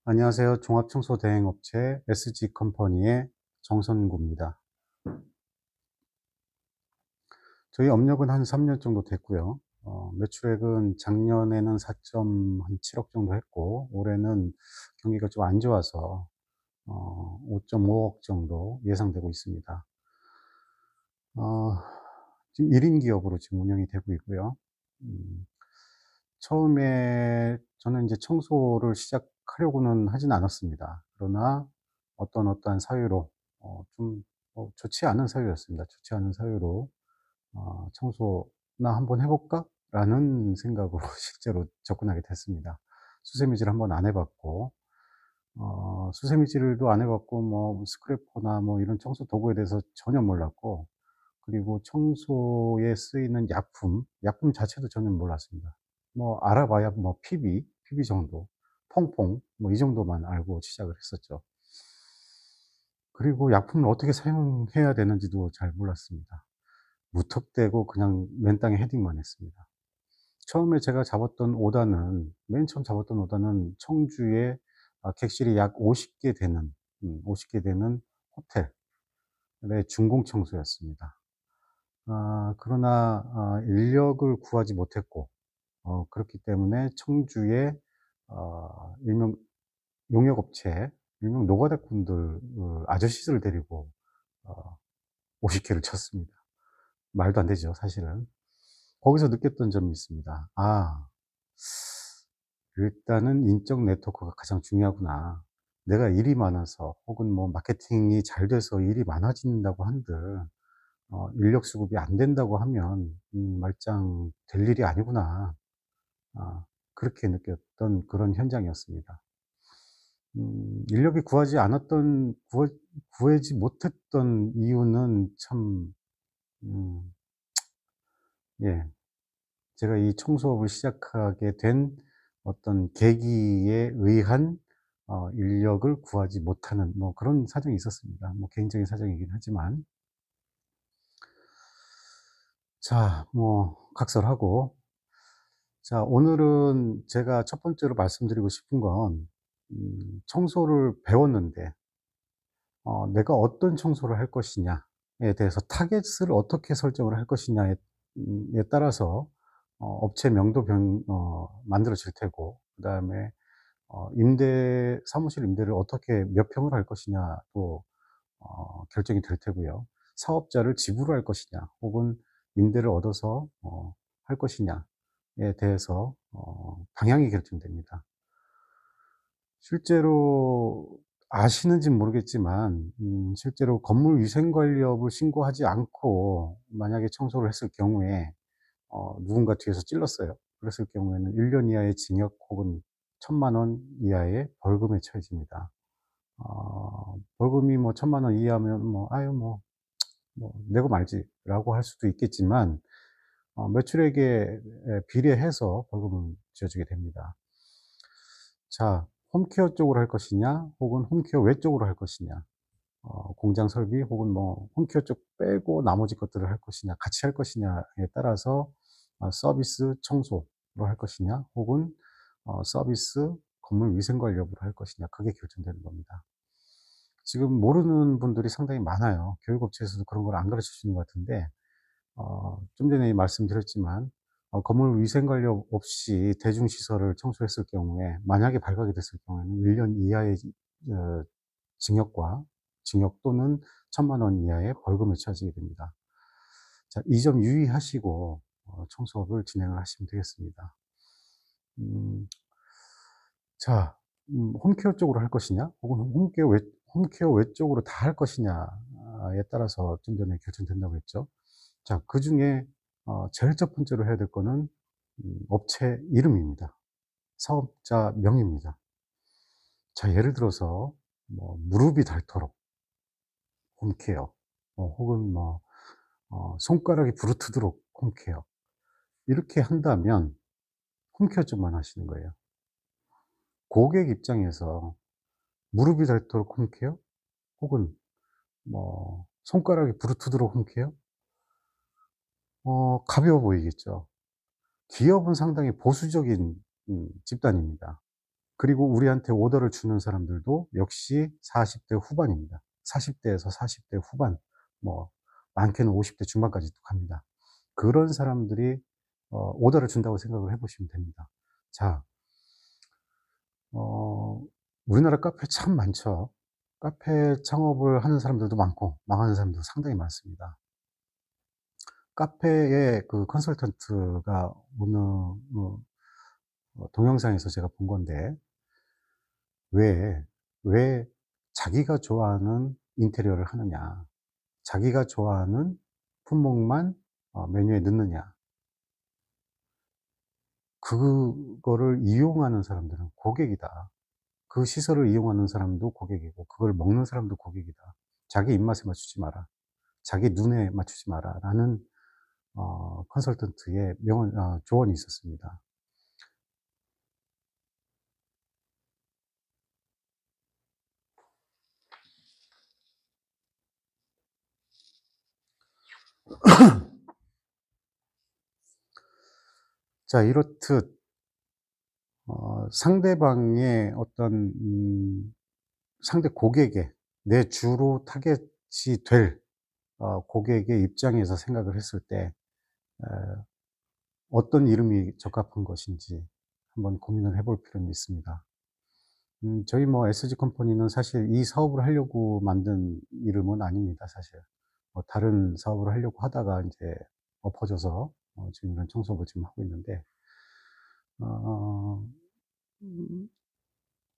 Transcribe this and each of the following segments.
안녕하세요. 종합청소대행업체 SG컴퍼니의 정선구입니다. 저희 업력은 한 3년 정도 됐고요. 매출액은 작년에는 4.7억 정도 했고, 올해는 경기가 좀 안 좋아서 5.5억 정도 예상되고 있습니다. 어, 지금 1인 기업으로 지금 운영이 되고 있고요. 음, 처음에 저는 이제 청소를 시작하려고는 하진 않았습니다. 그러나 어떠한 사유로 좀 좋지 않은 사유였습니다. 좋지 않은 사유로 '청소나 한번 해 볼까?'라는 생각으로 실제로 접근하게 됐습니다. 수세미지를 한번 안 해 봤고, 수세미지도 안 해 봤고, 뭐 스크래퍼나 뭐 이런 청소 도구에 대해서 전혀 몰랐고, 그리고 청소에 쓰이는 약품 자체도 전혀 몰랐습니다. 뭐 알아봐야 뭐 PB 정도, 퐁퐁 뭐 이 정도만 알고 시작을 했었죠. 그리고 약품을 어떻게 사용해야 되는지도 잘 몰랐습니다. 무턱대고 그냥 맨땅에 헤딩만 했습니다. 처음에 제가 잡았던 오다는, 맨 처음 잡았던 오다는 청주에 객실이 약 50개 되는, 50개 되는 호텔의 준공 청소였습니다. 그러나 인력을 구하지 못했고, 그렇기 때문에 청주에 일명 용역업체, 일명 노가다꾼들, 아저씨들 데리고 어 50 개를 쳤습니다. 말도 안 되죠, 사실은. 거기서 느꼈던 점이 있습니다. '일단은 인적 네트워크가 가장 중요하구나. 내가 일이 많아서 혹은 뭐 마케팅이 잘 돼서 일이 많아진다고 한들 인력 수급이 안 된다고 하면 말짱 될 일이 아니구나.' 그렇게 느꼈던 그런 현장이었습니다. 인력이 구하지 못했던 이유는 참, 음 예, 제가 이 청소업을 시작하게 된 어떤 계기에 의한 인력을 구하지 못하는 뭐 그런 사정이 있었습니다. 뭐 개인적인 사정이긴 하지만. 자, 뭐 각설하고, 자, 오늘은 제가 첫 번째로 말씀드리고 싶은 건, 청소를 배웠는데 내가 어떤 청소를 할 것이냐에 대해서 타겟을 어떻게 설정을 할 것이냐에 따라서 업체명도 만들어질 테고, 그다음에 사무실 임대를 어떻게 몇 평을 할 것이냐도 결정이 될 테고요. 사업자를 집으로 할 것이냐 혹은 임대를 얻어서 할 것이냐에 대해서 방향이 결정됩니다. 실제로 아시는진 모르겠지만, 실제로 건물 위생관리업을 신고하지 않고 만약에 청소를 했을 경우에 누군가 뒤에서 찔렀어요. 그랬을 경우에는 1년 이하의 징역 혹은 1,000만 원 이하의 벌금에 처해집니다. 벌금이 뭐 1,000만 원 이하면 뭐 '아유 뭐 내고 말지.'라고 할 수도 있겠지만, 매출액에 비례해서 벌금을 지어지게 됩니다. 자, 홈케어 쪽으로 할 것이냐 혹은 홈케어 외 쪽으로 할 것이냐, 공장 설비 혹은 뭐 홈케어 쪽 빼고 나머지 것들을 할 것이냐, 같이 할 것이냐에 따라서 서비스 청소로 할 것이냐 혹은 서비스 건물 위생 관리업으로 할 것이냐, 그게 결정되는 겁니다. 지금 모르는 분들이 상당히 많아요. 교육업체에서도 그런 걸 안 가르쳐 주는 것 같은데, 좀 전에 말씀드렸지만 건물 위생 관리업 없이 대중시설을 청소했을 경우에, 만약에 발각이 됐을 경우에는 1년 이하의 어 징역 또는 1,000만 원 이하의 벌금에 처해지게 됩니다. 자, 이 점 유의하시고 청소업을 진행을 하시면 되겠습니다. 음 자, 홈케어 쪽으로 할 것이냐 혹은 홈케어 외 쪽으로 다 할 것이냐에 따라서 좀 전에 결정된다고 했죠. 자, 그중에 제일 첫 번째로 해야 될 거는 업체 이름입니다. 사업자 명입니다. 자, 예를 들어서 뭐 무릎이 닳도록 홈케어, 혹은 뭐 손가락이 부르트도록 홈케어, 이렇게 한다면 홈케어 쪽만 하시는 거예요. 고객 입장에서 무릎이 닳도록 홈케어 혹은 뭐 손가락이 부르트도록 홈케어, 가벼워 보이겠죠. 기업은 상당히 보수적인 집단입니다. 그리고 우리한테 오더를 주는 사람들도 역시 40대 후반입니다. 40 대에서 40대 후반, 뭐 많게는 50대 중반까지도 갑니다. 그런 사람들이 오더를 준다고 생각을 해 보시면 됩니다. 자, 어 우리나라 카페 참 많죠. 카페 창업을 하는 사람들도 많고 망하는 사람도 상당히 많습니다. 카페의 그 컨설턴트가 어느 동영상에서 제가 본 건데, 왜, 왜 자기가 좋아하는 인테리어를 하느냐, 자기가 좋아하는 품목만 메뉴에 넣느냐, 그거를 이용하는 사람들은 고객이다. 그 시설을 이용하는 사람도 고객이고 그걸 먹는 사람도 고객이다. 자기 입맛에 맞추지 마라. 자기 눈에 맞추지 마라. 라는 컨설턴트의 조언이 있었습니다. 자, 이렇듯 상대방의 어떤 상대 고객의, 내 주로 타겟이 될 고객의 입장에서 생각을 했을 때 에, 어떤 이름이 적합한 것인지 한번 고민을 해볼 필요는 있습니다. 저희 뭐 SG 컴퍼니는 사실 이 사업을 하려고 만든 이름은 아닙니다, 사실. 다른 사업을 하려고 하다가 이제 엎어져서 지금 이런 청소업을 지금 하고 있는데, 어 음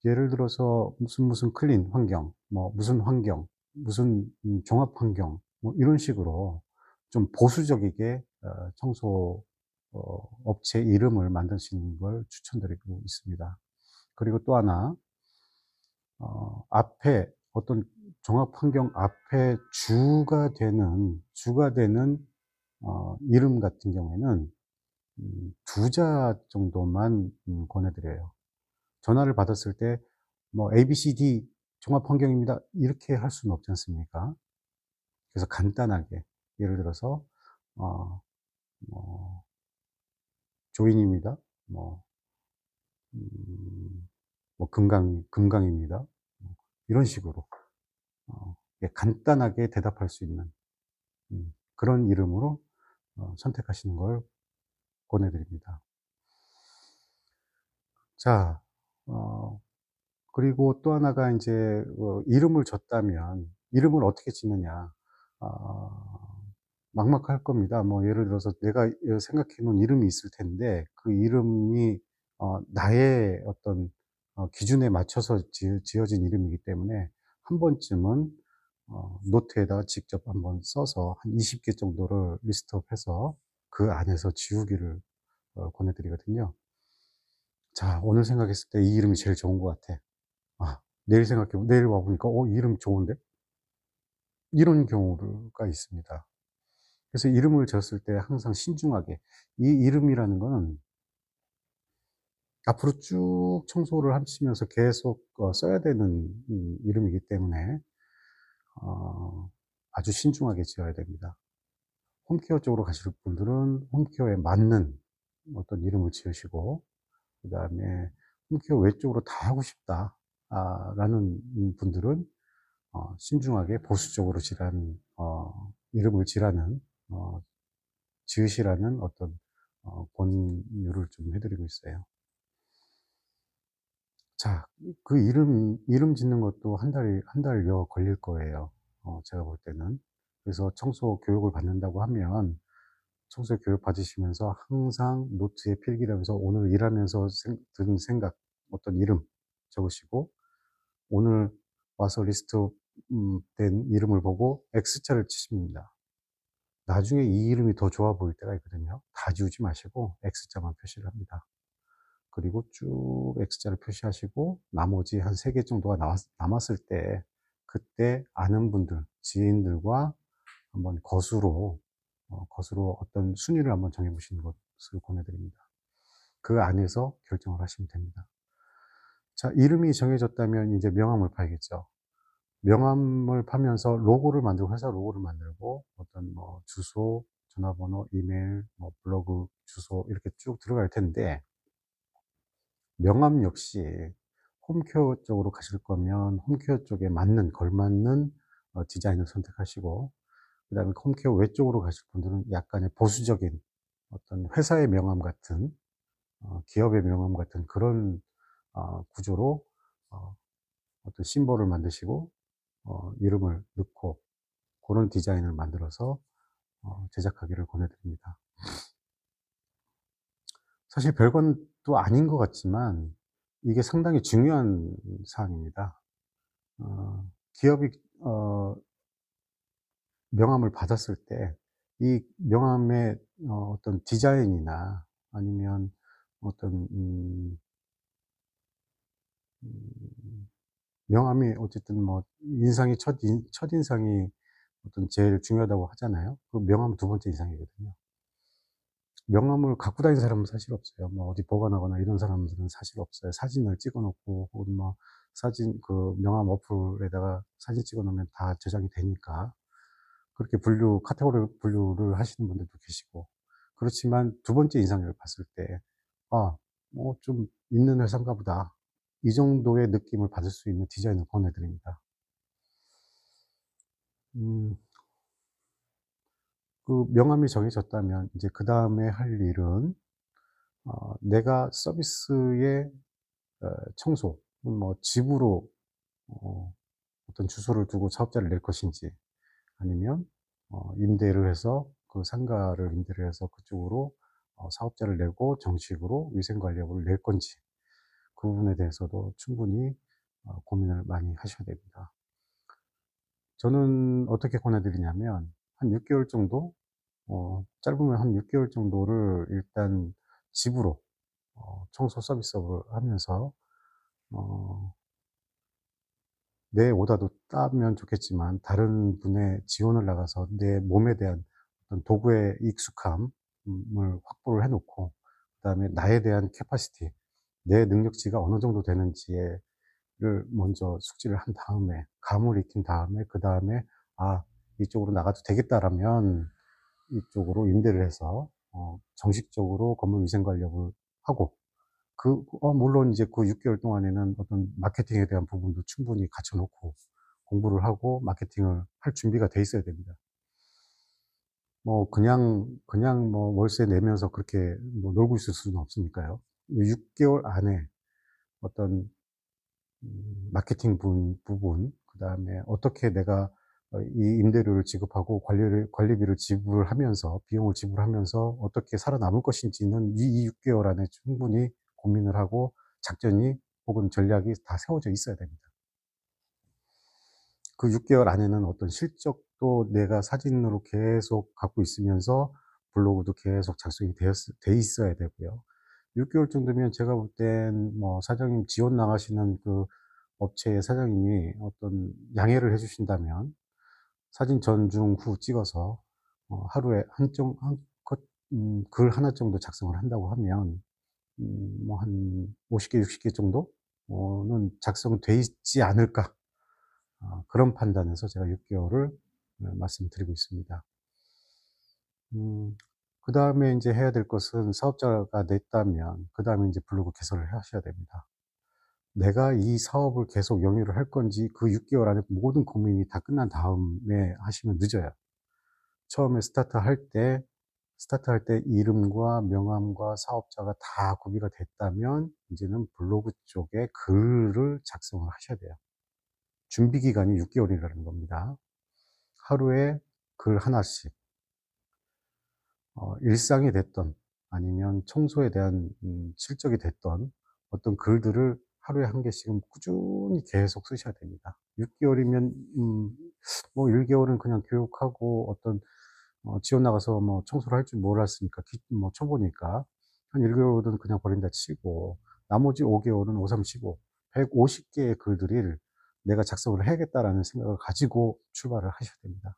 예를 들어서 무슨 클린 환경, 뭐 무슨 환경, 무슨 종합 환경, 뭐 이런 식으로 좀 보수적이게 청소 업체 이름을 만드시는 걸 추천드리고 있습니다. 그리고 또 하나, 앞에 어떤 종합 환경 앞에 주가 되는 이름 같은 경우에는 자 정도만 권해 드려요. 전화를 받았을 때 뭐 "ABCD 종합 환경입니다." 이렇게 할 수는 없지 않습니까? 그래서 간단하게, 예를 들어서 어 뭐 "조인입니다." 뭐 뭐 "금강입니다." 이런 식으로 예, 간단하게 대답할 수 있는 그런 이름으로 선택하시는 걸 권해 드립니다. 자, 어 그리고 또 하나가 인제 이름을 줬다면 이름을 어떻게 짓느냐. 아 막막할 겁니다. 뭐 예를 들어서 내가 생각해 놓은 이름이 있을 텐데 그 이름이 나의 어떤 기준에 맞춰서 지어진 이름이기 때문에 한 번쯤은 노트에다가 직접 한번 써서 한 20개 정도를 리스트업해서 그 안에서 지우기를 권해 드리거든요. 자, 오늘 생각했을 때 이 이름이 제일 좋은 것 같아. 내일 와 보니까 이 이름 좋은데?' 이런 경우가 있습니다. 그래서 이름을 지었을 때 항상 신중하게, 이 이름이라는 거는 앞으로 쭉 청소를 하시면서 계속 써야 되는 이름이기 때문에 어 아주 신중하게 지어야 됩니다. 홈케어 쪽으로 가실 분들은 홈케어에 맞는 어떤 이름을 지으시고, 그다음에 '홈케어 외쪽으로 다 하고 싶다.' 라는 분들은 신중하게 보수적으로 이름을 지으시라는 어떤 권유를 좀 해 드리고 있어요. 자, 그 이름 짓는 것도 한 달여 걸릴 거예요, 제가 볼 때는. 그래서 청소 교육을 받는다고 하면 청소 교육 받으시면서 항상 노트에 필기를 하면서 오늘 일하면서 든 생각, 어떤 이름 적으시고, 오늘 와서 리스트 된 이름을 보고 X자를 치십니다. 나중에 이 이름이 더 좋아 보일 때가 있거든요. 다 지우지 마시고 X자만 표시를 합니다. 그리고 쭉 X자를 표시하시고 나머지 한 3개 정도가 남았을 때 그때 아는 분들, 지인들과 한번 거수로 어떤 순위를 한번 정해 보시는 것을 권해 드립니다. 그 안에서 결정을 하시면 됩니다. 자, 이름이 정해졌다면 이제 명함을 파야겠죠. 명함을 파면서 회사 로고를 만들고 어떤 뭐 주소, 전화번호, 이메일, 뭐 블로그 주소 이렇게 쭉 들어갈 텐데, 명함 역시 홈케어 쪽으로 가실 거면 홈케어 쪽에 맞는 걸맞는 디자인을 선택하시고, 그다음에 홈케어 외쪽으로 가실 분들은 약간의 보수적인 어떤 회사의 명함 같은, 기업의 명함 같은 그런 구조로 어 어떤 심볼을 만드시고 이름을 넣고 그런 디자인을 만들어서 제작하기를 권해 드립니다. 사실 별건 또 아닌 것 같지만 이게 상당히 중요한 사항입니다. 기업이 명함을 받았을 때 이 명함의 어떤 디자인이나 아니면 어떤 음 명함이 어쨌든 뭐 인상이 첫인상이 어떤 제일 중요하다고 하잖아요. 그 명함은 두 번째 인상이거든요. 명함을 갖고 다니는 사람은 사실 없어요. 뭐 어디 보관하거나 이런 사람들은 사실 없어요. 사진을 찍어 놓고 혹은 뭐 사진 그 명함 어플에다가 사진 찍어 놓으면 다 저장이 되니까 그렇게 카테고리 분류를 하시는 분들도 계시고. 그렇지만 두 번째 인상을 봤을 때 '아 좀 있는 회사인가 보다.' 이 정도의 느낌을 받을 수 있는 디자인을 권해 드립니다. 음 그 명함이 정해졌다면 이제 그다음에 할 일은 내가 서비스의 청소 혹은 뭐 집으로 어 어떤 주소를 두고 사업자를 낼 것인지, 아니면 임대를 해서 그 상가를 임대를 해서 그쪽으로 사업자를 내고 정식으로 위생관리업을 낼 건지, 그 부분에 대해서도 충분히 고민을 많이 하셔야 됩니다. 저는 어떻게 권해 드리냐면 한 6 개월 정도, 짧으면 한 6 개월 정도를 일단 집으로 청소 서비스업을 하면서 어 내 오다도 따면 좋겠지만 다른 분의 지원을 나가서 내 몸에 대한 어떤 도구의 익숙함 을 확보를 해 놓고, 그다음에 나에 대한 캐파시티, 내 능력치가 어느 정도 되는지를 먼저 숙지를 한 다음에 감을 익힌 다음에 그다음에 '아 이쪽으로 나가도 되겠다.'라면 이쪽으로 임대를 해서 정식적으로 건물 위생 관리업을 하고, 물론 이제 그 6 개월 동안에는 어떤 마케팅에 대한 부분도 충분히 갖춰 놓고 공부를 하고 마케팅을 할 준비가 돼 있어야 됩니다. 뭐 그냥 뭐 월세 내면서 그렇게 뭐 놀고 있을 수는 없으니까요. 6 개월 안에 어떤 마케팅 부분, 그다음에 어떻게 내가 이 임대료를 지급하고 관리비를 지불하면서 비용을 지불하면서 어떻게 살아남을 것인지는 이 6 개월 안에 충분히 고민을 하고 작전이 혹은 전략이 다 세워져 있어야 됩니다. 그 6 개월 안에는 어떤 실적도 내가 사진으로 계속 갖고 있으면서 블로그도 계속 작성이 돼 있어야 되고요. 6 개월 정도면 제가 볼 땐 뭐 사장님 지원 나가시는 그 업체의 사장님이 어떤 양해를 해 주신다면 사진 전, 중, 후 찍어서 하루에 한 컷 글 하나 정도 작성을 한다고 하면 뭐 한 50 개, 60개 정도는 작성돼 있지 않을까. 그런 판단에서 제가 6 개월을 말씀드리고 있습니다. 음 그다음에 인제 해야 될 것은, 사업자가 냈다면 그다음에 인제 블로그 개설을 하셔야 됩니다. 내가 이 사업을 계속 영위를 할 건지 그 6 개월 안에 모든 고민이 다 끝난 다음에 하시면 늦어요. 처음에 스타트할 때 이름과 명함과 사업자가 다 구비가 됐다면 이제는 블로그 쪽에 글을 작성을 하셔야 돼요. 준비 기간이 6 개월이라는 겁니다. 하루에 글 하나씩, 일상이 됐던 아니면 청소에 대한 실적이 됐던 어떤 글들을 하루에 한 개씩은 꾸준히 계속 쓰셔야 됩니다. 6 개월이면 뭐 1 개월은 그냥 교육하고 어떤 지원 나가서 뭐 청소를 할 줄 몰랐으니까 뭐 초보니까 한 1 개월은 그냥 버린다 치고, 나머지 5 개월은 오삼 쉬고 150 개의 글들을 '내가 작성을 해야겠다.'라는 생각을 가지고 출발을 하셔야 됩니다.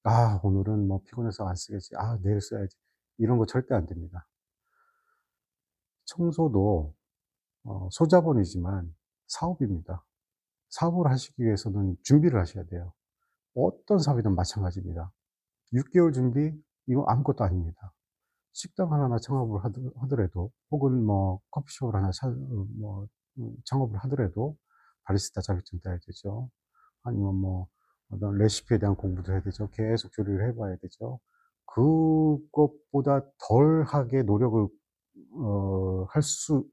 '아 오늘은 뭐 피곤해서 안 쓰겠지. 아 내일 써야지.' 이런 거 절대 안 됩니다. 청소도 소자본이지만 사업입니다. 사업을 하시기 위해서는 준비를 하셔야 돼요. 어떤 사업이든 마찬가지입니다. 6 개월 준비, 이거 아무것도 아닙니다. 식당 하나만 창업을 하더라도, 혹은 뭐 커피숍을 하나 뭐 창업을 하더라도 바리스타 자격증 따야 되죠. 아니면 뭐 어떤 레시피에 대한 공부도 해야 되죠. 계속 조리를 해 봐야 되죠. 그것보다 덜하게 노력을 할 수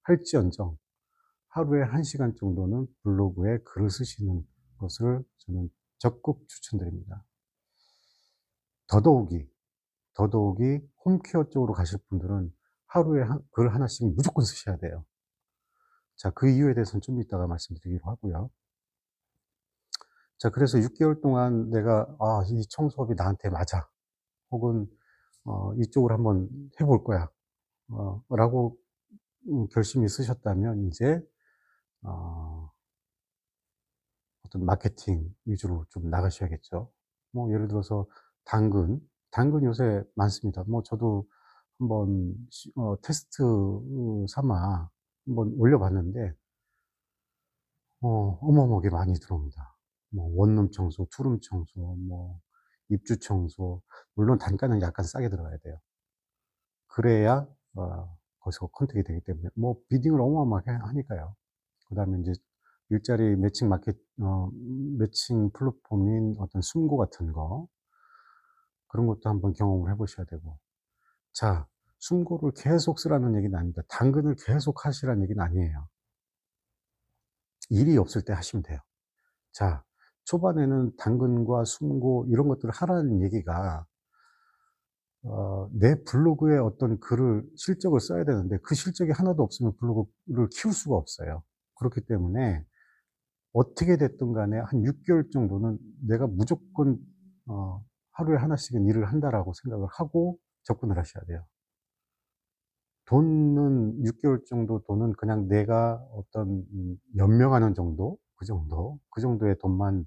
할지언정 하루에 1 시간 정도는 블로그에 글을 쓰시는 것을 저는 적극 추천드립니다. 더더욱이, 더더욱이 홈케어 쪽으로 가실 분들은 하루에 글 하나씩은 무조건 쓰셔야 돼요. 자, 그 이유에 대해서는 좀 이따가 말씀드리기로 하고요. 자, 그래서 6개월 동안 내가 '아, 이 청소업이 나한테 맞아.' 혹은 '이쪽으로 한번 해 볼 거야.' 라고 결심이 있으셨다면 이제 어 어떤 마케팅 위주로 좀 나가셔야겠죠. 뭐 예를 들어서 당근, 당근 요새 많습니다. 뭐 저도 한번 테스트 삼아 한번 올려 봤는데 어마어마하게 많이 들어옵니다. 뭐 원룸 청소, 투룸 청소, 뭐 입주 청소, 물론 단가는 약간 싸게 들어가야 돼요. 그래야 거기서 컨택이 되기 때문에 뭐 비딩을 어마어마하게 하니까요. 그다음에 인제 일자리 매칭 플랫폼인 어떤 숨고 같은 거, 그런 것도 한번 경험을 해 보셔야 되고. 자, 숨고를 계속 쓰라는 얘기는 아닙니다. 당근을 계속 하시라는 얘기는 아니에요. 일이 없을 때 하시면 돼요. 자, 초반에는 당근과 숨고 이런 것들을 하라는 얘기가 내 블로그에 어떤 글을 실적을 써야 되는데 그 실적이 하나도 없으면 블로그를 키울 수가 없어요. 그렇기 때문에 어떻게 됐든 간에 한 6개월 정도는 내가 무조건 하루에 하나씩은 일을 한다라고 생각을 하고 접근을 하셔야 돼요. 돈은 6개월 정도 돈은 그냥 내가 어떤 연명하는 정도, 그 정도의 돈만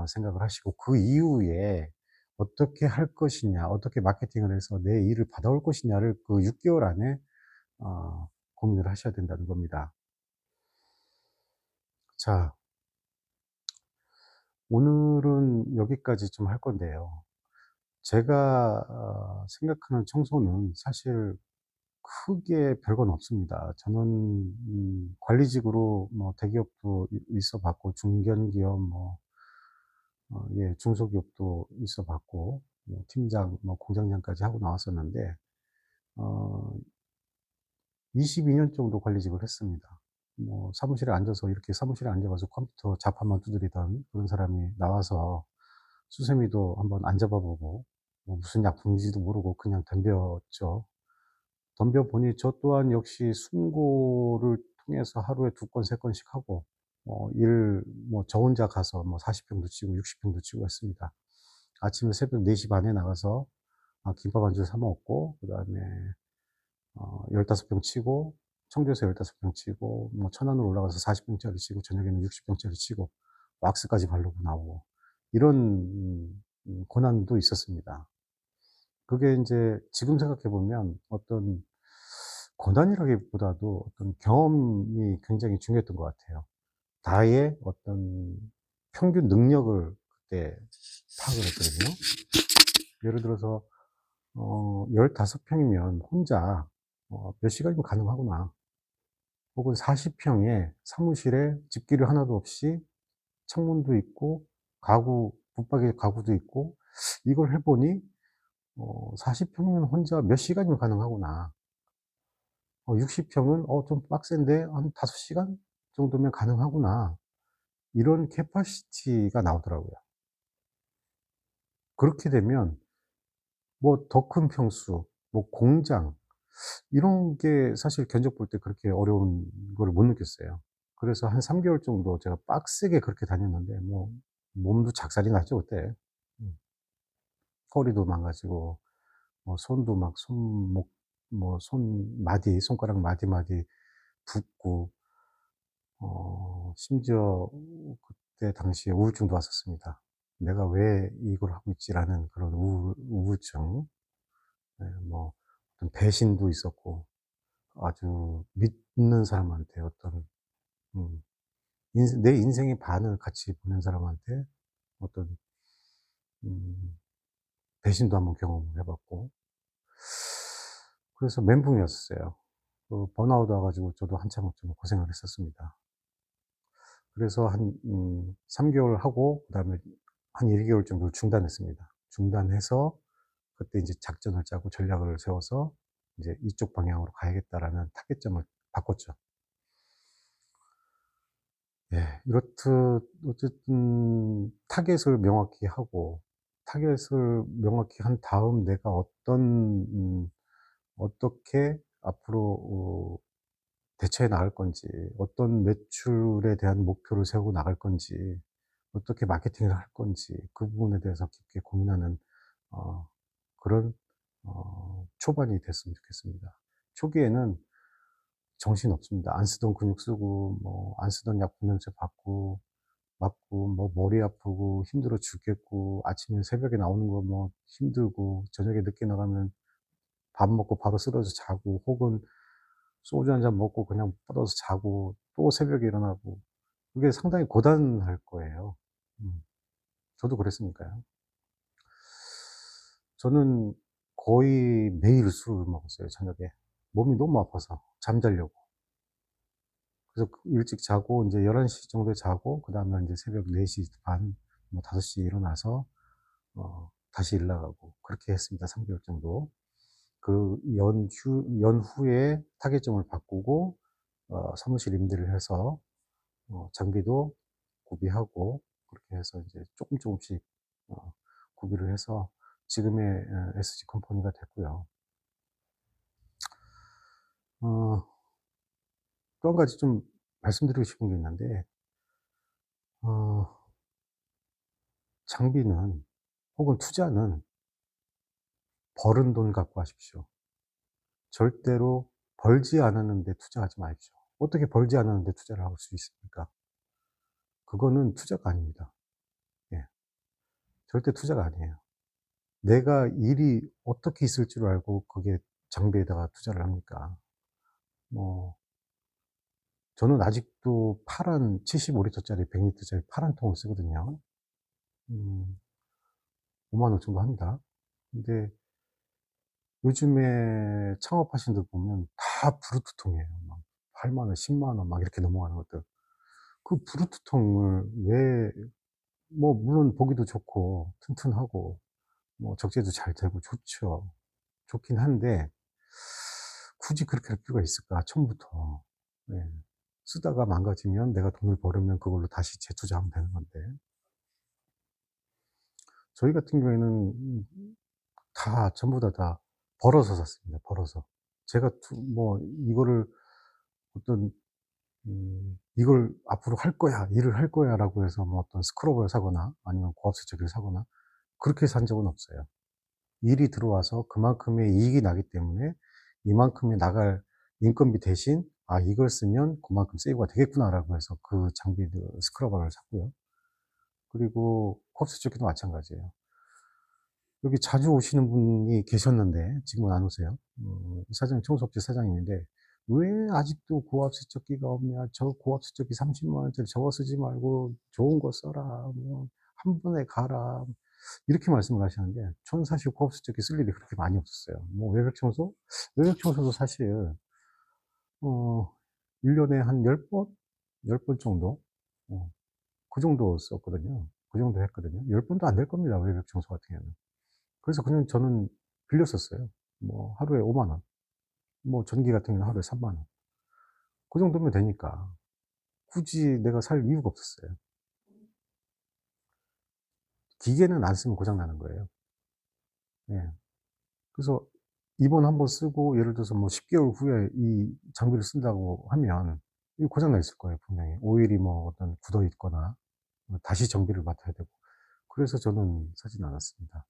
생각을 하시고 그 이후에 어떻게 할 것이냐, 어떻게 마케팅을 해서 내 일을 받아올 것이냐를 그 6개월 안에 고민을 하셔야 된다는 겁니다. 자, 오늘은 여기까지 좀 할 건데요. 제가 생각하는 청소는 사실 크게 별건 없습니다. 저는 관리직으로 뭐 대기업도 있어 봤고 중견기업 뭐 예, 중소기업도 있어 봤고 뭐 팀장 뭐 공장장까지 하고 나왔었는데 어 22년 정도 관리직을 했습니다. 뭐 사무실에 앉아서 이렇게 사무실에 앉아 가지고 컴퓨터 자판만 두드리던 그런 사람이 나와서 수세미도 한번 안 잡아 보고 뭐 무슨 약품인지도 모르고 그냥 덤볐죠. 덤벼 보니 저 또한 역시 숨고를 통해서 하루에 2건 3건씩 하고 뭐 저 혼자 가서 뭐 40 평도 치고 60 평도 치고 했습니다. 아침에 새벽 4시 반에 나가서 김밥 한 줄 사 먹고 그다음에 15평 치고 청주에서 15평 치고 뭐 천안으로 올라가서 40 평짜리 치고 저녁에는 60 평짜리 치고 왁스까지 바르고 나오고 이런 고난도 있었습니다. 그게 인제 지금 생각해 보면 어떤 고난이라기보다도 어떤 경험이 굉장히 중요했던 것 같아요. 나의 어떤 평균 능력을 그때 파악을 했거든요. 예를 들어서 15 평이면 혼자 몇 시간이면 가능하구나. 혹은 40 평에 사무실에 집기류 하나도 없이 창문도 있고 가구 붙박이 가구도 있고 이걸 해 보니 40 평이면 혼자 몇 시간이면 가능하구나. 60 평은 좀 빡센데 한 5 시간 정도면 가능하구나. 이런 캐파시티가 나오더라고요. 그렇게 되면 뭐 더 큰 평수, 뭐 공장 이런 게 사실 견적 볼 때 그렇게 어려운 거를 못 느꼈어요. 그래서 한 3 개월 정도 제가 빡세게 그렇게 다녔는데 뭐 몸도 작살이 났죠 그때. 음. 허리도 망가지고 손도 막 손목 뭐 손마디 손가락 마디마디 붓고 심지어 그때 당시에 우울증도 왔었습니다. '내가 왜 이걸 하고 있지?'라는 그런 우울증. 네, 뭐 어떤 배신도 있었고 아주 믿는 사람한테 어떤 음 내 인생의 반을 같이 보낸 사람한테 어떤 음 배신도 한번 경험을 해 봤고 그래서 멘붕이었어요. 그 번아웃 와 가지고 저도 한참 좀 고생을 했었습니다. 그래서 한 3 개월 하고 그다음에 한 1 개월 정도를 중단했습니다. 중단해서 그때 인제 작전을 짜고 전략을 세워서 이제 '이쪽 방향으로 가야겠다.'라는 타겟점을 바꿨죠. 예. 이렇듯 어쨌든 타겟을 명확히 하고 타겟을 명확히 한 다음 내가 어떻게 앞으로 대처해 나갈 건지, 어떤 매출에 대한 목표를 세우고 나갈 건지, 어떻게 마케팅을 할 건지 그 부분에 대해서 깊게 고민하는 어 그런 초반이 됐으면 좋겠습니다. 초기에는 정신없습니다. 안 쓰던 근육 쓰고 뭐 안 쓰던 약 분명제 받고 맞고 뭐 머리 아프고 힘들어 죽겠고 아침에 새벽에 나오는 거 뭐 힘들고 저녁에 늦게 나가면 밥 먹고 바로 쓰러져 자고 혹은 소주 한 잔 먹고 그냥 뻗어서 자고 또 새벽에 일어나고 그게 상당히 고단할 거예요. 음. 저도 그랬으니까요. 저는 거의 매일 술을 먹었어요, 저녁에. 몸이 너무 아파서 잠자려고. 그래서 일찍 자고 인제 11시 정도에 자고 그다음에 인제 새벽 4시 반 뭐 5시에 일어나서 다시 일 나가고 그렇게 했습니다, 3 개월 정도. 그 연후에 타겟점을 바꾸고 사무실 임대를 해서 장비도 구비하고 그렇게 해서 이제 쪼끔씩 어 구비를 해서 지금의 SG 컴퍼니가 됐고요. 어 또 한 가지 좀 말씀드리고 싶은 게 있는데 어 장비는 혹은 투자는 버는 돈 갖고 하십시오. 절대로 벌지 않았는데 투자하지 마십시오. 어떻게 벌지 않았는데 투자를 할 수 있습니까? 그거는 투자가 아닙니다. 예. 절대 투자가 아니에요. 내가 일이 어떻게 있을 줄 알고 거기에 장비에다가 투자를 합니까? 뭐 저는 아직도 파란 75리터짜리 100리터짜리 파란 통을 쓰거든요. 음 5만 원 정도 합니다. 근데 요즘에 창업하신 분 보면 다 브루트통이에요. 막 8만 원, 10만 원 막 이렇게 넘어가는 것들. 그 브루트통을 왜 뭐 물론 보기도 좋고 튼튼하고 뭐 적재도 잘 되고 좋죠. 좋긴 한데 굳이 그렇게 할 필요가 있을까 처음부터. 네. 쓰다가 망가지면 내가 돈을 벌으면 그걸로 다시 재투자하면 되는 건데 저희 같은 경우에는 다 전부 다 벌어서 샀습니다, 벌어서. 제가 이거를 어떤 '이걸 앞으로 할 거야. 일을 할 거야.'라고 해서 뭐 어떤 스크럽을 사거나 아니면 고압 세척기를 사거나 그렇게 산 적은 없어요. 일이 들어와서 그만큼의 이익이 나기 때문에 이만큼의 나갈 인건비 대신 '아 이걸 쓰면 그만큼 세이브가 되겠구나.'라고 해서 그 장비들 스크러버를 샀고요. 그리고 컵 세척기도 마찬가지예요. 여기 자주 오시는 분이 계셨는데 지금은 안 오세요. 사장 청소업체 사장님인데 "왜 아직도 고압 세척기가 없냐. 저 고압 세척기 30만 원짜리 저거 쓰지 말고 좋은 거 써라. 뭐 한 번에 가라." 이렇게 말씀을 하시는데 저는 사실 고압 세척기 쓸 일이 그렇게 많이 없었어요. 뭐 외벽 청소? 외벽 청소도 사실 어 1 년에 한 10 번? 10번 정도? 어 그 정도 썼거든요. 그 정도 했거든요. 10 번도 안 될 겁니다, 외벽 청소 같은 경우는. 그래서 그냥 저는 빌려 썼어요. 뭐 하루에 5만 원. 뭐 전기 같은 경우는 하루에 3만 원. 그 정도면 되니까 굳이 내가 살 이유가 없었어요. 기계는 안 쓰면 고장 나는 거예요. 예. 그래서 이번 한번 쓰고 예를 들어서 뭐 10 개월 후에 이 장비를 쓴다고 하면 이거 고장 나 있을 거예요, 분명히. 오일이 뭐 어떤 굳어 있거나 다시 정비를 맡아야 되고. 그래서 저는 사진 않았습니다.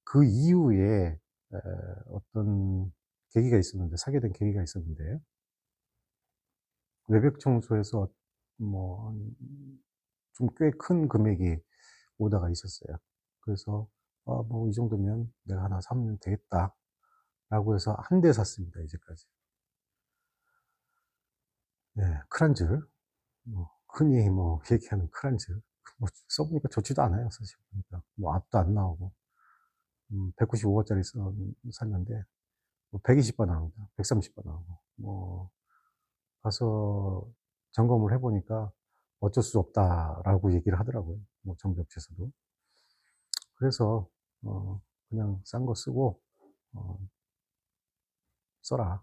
그 이후에 어떤 계기가 있었는데 사게 된 계기가 있었는데 외벽 청소에서 뭐 좀 꽤 큰 금액이 오다가 있었어요. 그래서 '아 뭐 이 정도면 내가 하나 사면 되겠다.'라고 해서 한 대 샀습니다, 이제까지. 네. 크란즈. 흔히 뭐 얘기하는 크란즈. 뭐 써 보니까 좋지도 않아요, 사실 보니까. 뭐 압도 안 나오고. 195 와짜리 샀는데 120번 나옵니다. 130번 나오고. 가서 점검을 해 보니까 "어쩔 수 없다."라고 얘기를 하더라고요. 정비업체에서도. 그래서 그냥 싼 거 쓰고 어 써라.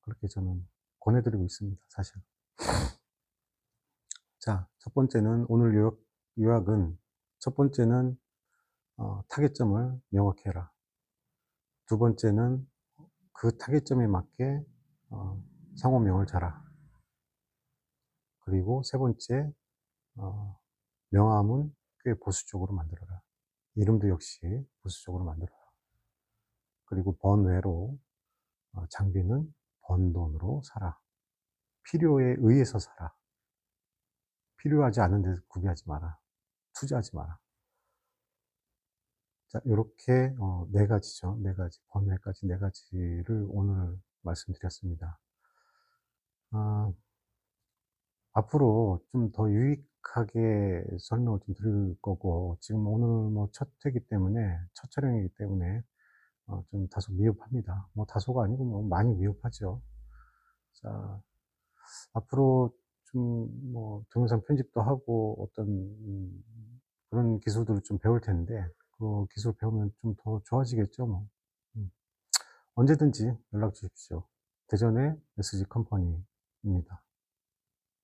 그렇게 저는 권해 드리고 있습니다, 사실. 자, 첫 번째는 오늘 요약은, 첫 번째는 타겟점을 명확히 해라. 두 번째는 그 타겟점에 맞게 상호명을 자라. 그리고 세 번째, 어 명함은 꽤 보수적으로 만들어라. 이름도 역시 보수적으로 만들어라. 그리고 번외로 장비는 번 돈으로 사라. 필요에 의해서 사라. 필요하지 않은 데서 구비하지 마라. 투자하지 마라. 자, 요렇게 네 가지죠. 네 가지. 번외까지 네 가지를 오늘 말씀드렸습니다. 아, 앞으로 좀 더 유익하게 설명을 좀 드릴 거고, 지금 오늘 첫 회기 때문에, 첫 촬영이기 때문에 좀 다소 미흡합니다. 다소가 아니고 많이 미흡하죠. 자, 앞으로 좀 동영상 편집도 하고 어떤 그런 기술들을 좀 배울 텐데, 그 기술 배우면 좀 더 좋아지겠죠, 뭐. 음. 언제든지 연락 주십시오. 대전의 SG 컴퍼니입니다.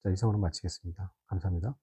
자, 이상으로 마치겠습니다. 감사합니다.